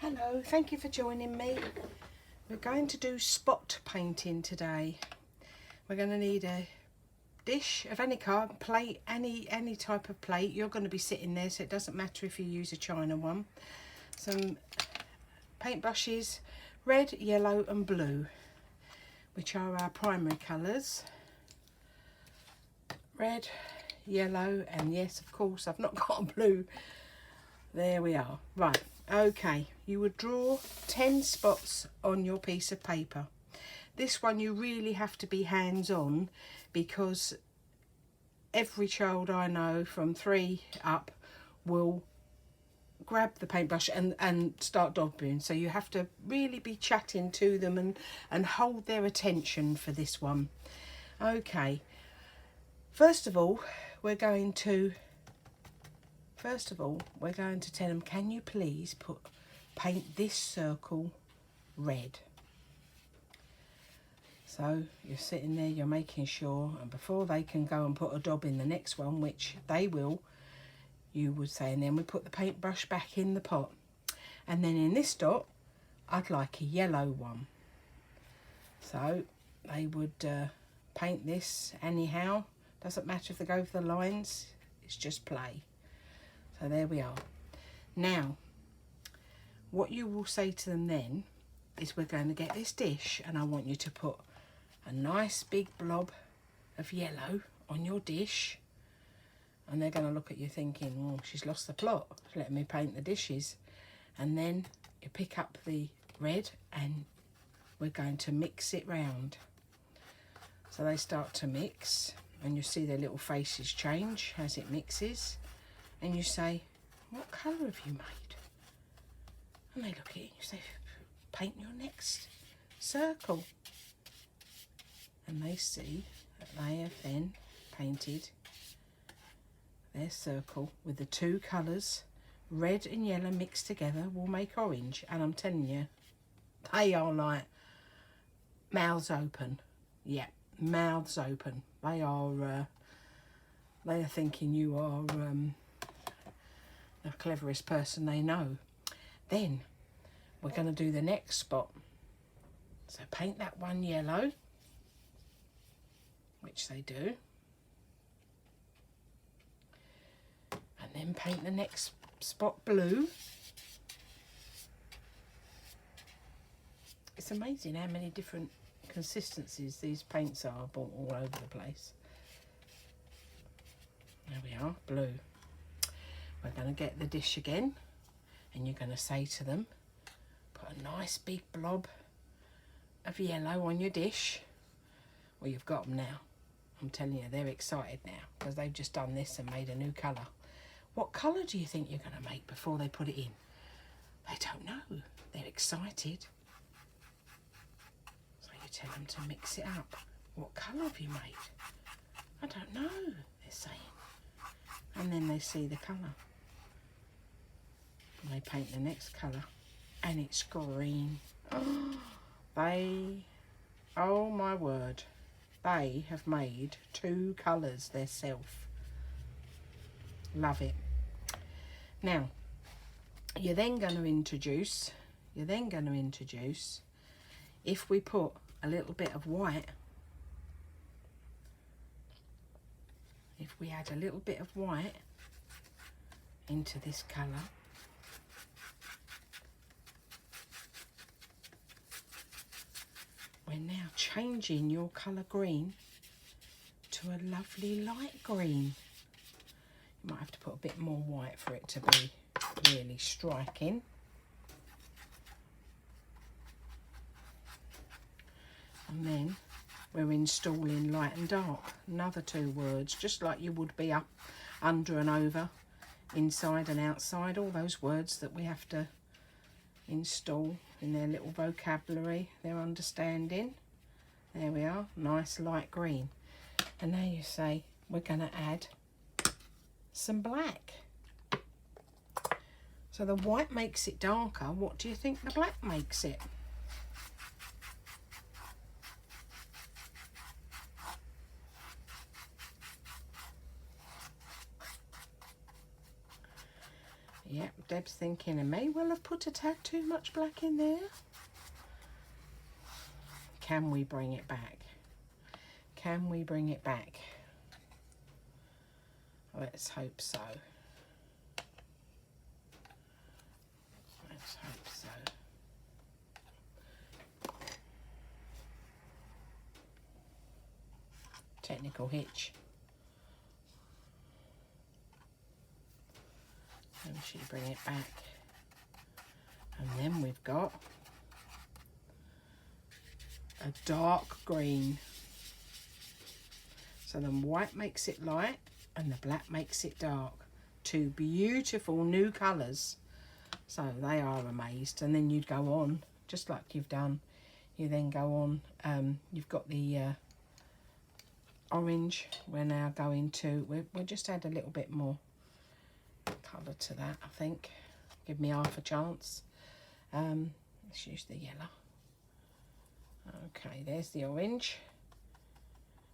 Hello, thank you for joining me. We're going to do spot painting today. We're going to need a dish of any kind, plate, any type of plate. You're going to be sitting there, so it doesn't matter if you use a china one. Some paintbrushes, red, yellow and blue, which are our primary colours. Red, yellow and yes, of course, I've not got a blue. There we are. Right, okay, you would draw 10 spots on your piece of paper. This one you really have to be hands-on, because every child I know from 3 up will grab the paintbrush and start daubing. So you have to really be chatting to them and hold their attention for this one. Okay, first of all, we're going to tell them, can you please paint this circle red? So you're sitting there, you're making sure, and before they can go and put a daub in the next one, which they will, you would say, and then we put the paintbrush back in the pot. And then in this dot, I'd like a yellow one. So they would paint this anyhow. Doesn't matter if they go for the lines, it's just play. So there we are. Now, what you will say to them then is, we're going to get this dish and I want you to put a nice big blob of yellow on your dish. And they're going to look at you thinking, oh, she's lost the plot, she's letting me paint the dishes. And then you pick up the red and we're going to mix it round. So they start to mix and you see their little faces change as it mixes. And you say, what colour have you made? And they look at you and you say, paint your next circle. And they see that they have then painted their circle with the 2 colours, red and yellow mixed together will make orange. And I'm telling you, they are like mouths open. Yeah, mouths open. They are thinking you are the cleverest person they know. Then we're going to do the next spot. So paint that one yellow, which they do, and then paint the next spot blue. It's amazing how many different consistencies these paints are bought all over the place. There we are, blue. We're going to get the dish again and you're going to say to them, put a nice big blob of yellow on your dish. Well, you've got them now. I'm telling you, they're excited now because they've just done this and made a new colour. What colour do you think you're going to make before they put it in? They don't know. They're excited. So you tell them to mix it up. What colour have you made? I don't know, they're saying. And then they see the colour. And they paint the next colour. And it's green. Oh my word. They have made 2 colours themselves. Love it. Now, you're then going to introduce, if we put a little bit of white, if we add a little bit of white into this colour, we're now changing your colour green to a lovely light green. You might have to put a bit more white for it to be really striking. And then we're installing light and dark, another 2 words, just like you would be up, under and over, inside and outside, all those words that we have to install in their little vocabulary, their understanding. There we are, nice light green. And now you say, we're going to add some black. So the white makes it darker. What do you think the black makes it? Yep, dead Deb's thinking I may well have put a tad too much black in there. Can we bring it back? Can we bring it back? Let's hope so. Let's hope so. Technical hitch. And she bring it back. And then we've got a dark green. So the white makes it light and the black makes it dark. Two beautiful new colours. So they are amazed. And then you'd go on, just like you've done. You then go on, you've got the orange. We're now going to, we'll just add a little bit more colour to that, I think. Give me half a chance. Let's use the yellow. Okay, there's the orange.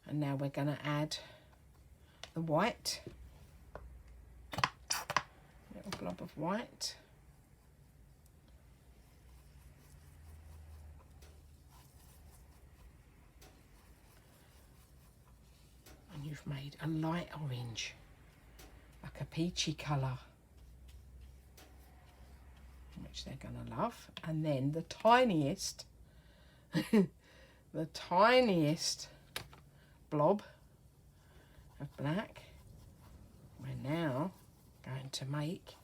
And now we're going to add the white. Little blob of white. And you've made a light orange, like a peachy colour, which they're going to love. And then the tiniest, the tiniest blob of black, we're now going to make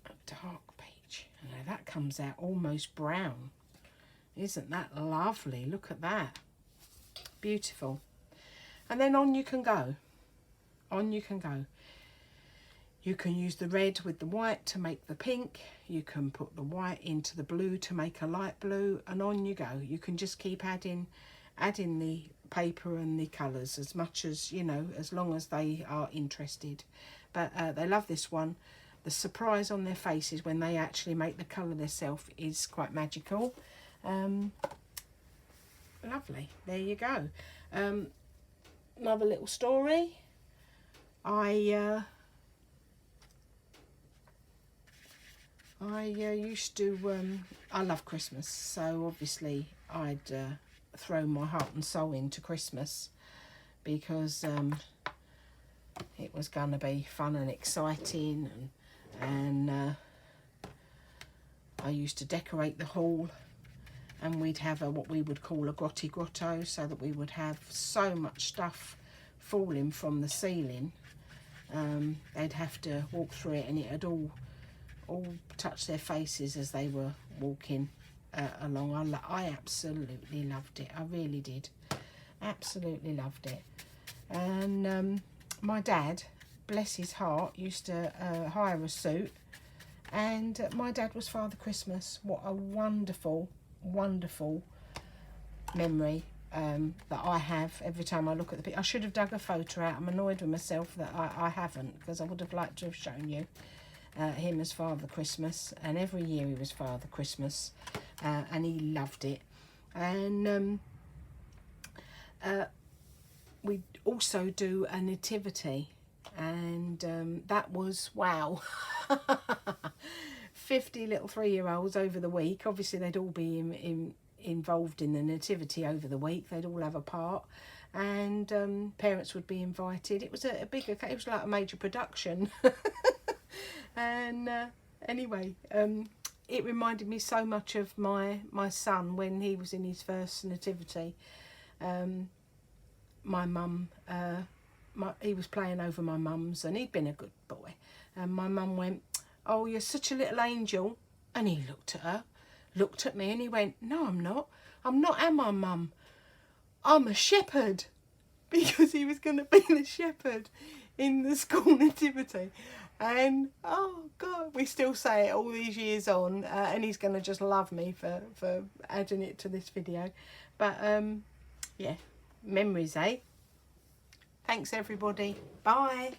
a dark peach. And now that comes out almost brown. Isn't that lovely? Look at that. Beautiful. And then on you can go. On you can go. You can use the red with the white to make the pink. You can put the white into the blue to make a light blue, and on you go. You can just keep adding the paper and the colours as much as, you know, as long as they are interested. But they love this one. The surprise on their faces when they actually make the colour themselves is quite magical. Lovely. There you go. Another little story. I used to, I love Christmas, so obviously I'd throw my heart and soul into Christmas because it was going to be fun and exciting, and I used to decorate the hall, and we'd have what we would call a grotty grotto, so that we would have so much stuff falling from the ceiling. They'd have to walk through it, and it had all touch their faces as they were walking along. I absolutely loved it. I really did. Absolutely loved it. And my dad, bless his heart, used to hire a suit, and my dad was Father Christmas. What a wonderful, wonderful memory that I have every time I look at the picture. I should have dug a photo out. I'm annoyed with myself that I haven't, because I would have liked to have shown you him as Father Christmas, and every year he was Father Christmas, and he loved it. And we also do a nativity, and that was, wow, 50 little 3-year-olds over the week. Obviously they'd all be involved in the nativity over the week. They'd all have a part, and parents would be invited. It was a big, it was like a major production. And anyway, it reminded me so much of my son when he was in his first nativity. My mum, he was playing over my mum's, and he'd been a good boy. And my mum went, "Oh, you're such a little angel." And he looked at her, looked at me, and he went, "No, I'm not. I'm not, am I, Mum? I'm a shepherd." Because he was going to be the shepherd in the school nativity. And oh God, we still say it all these years on, and he's going to just love me for adding it to this video. But yeah, memories, eh? Thanks everybody. Bye.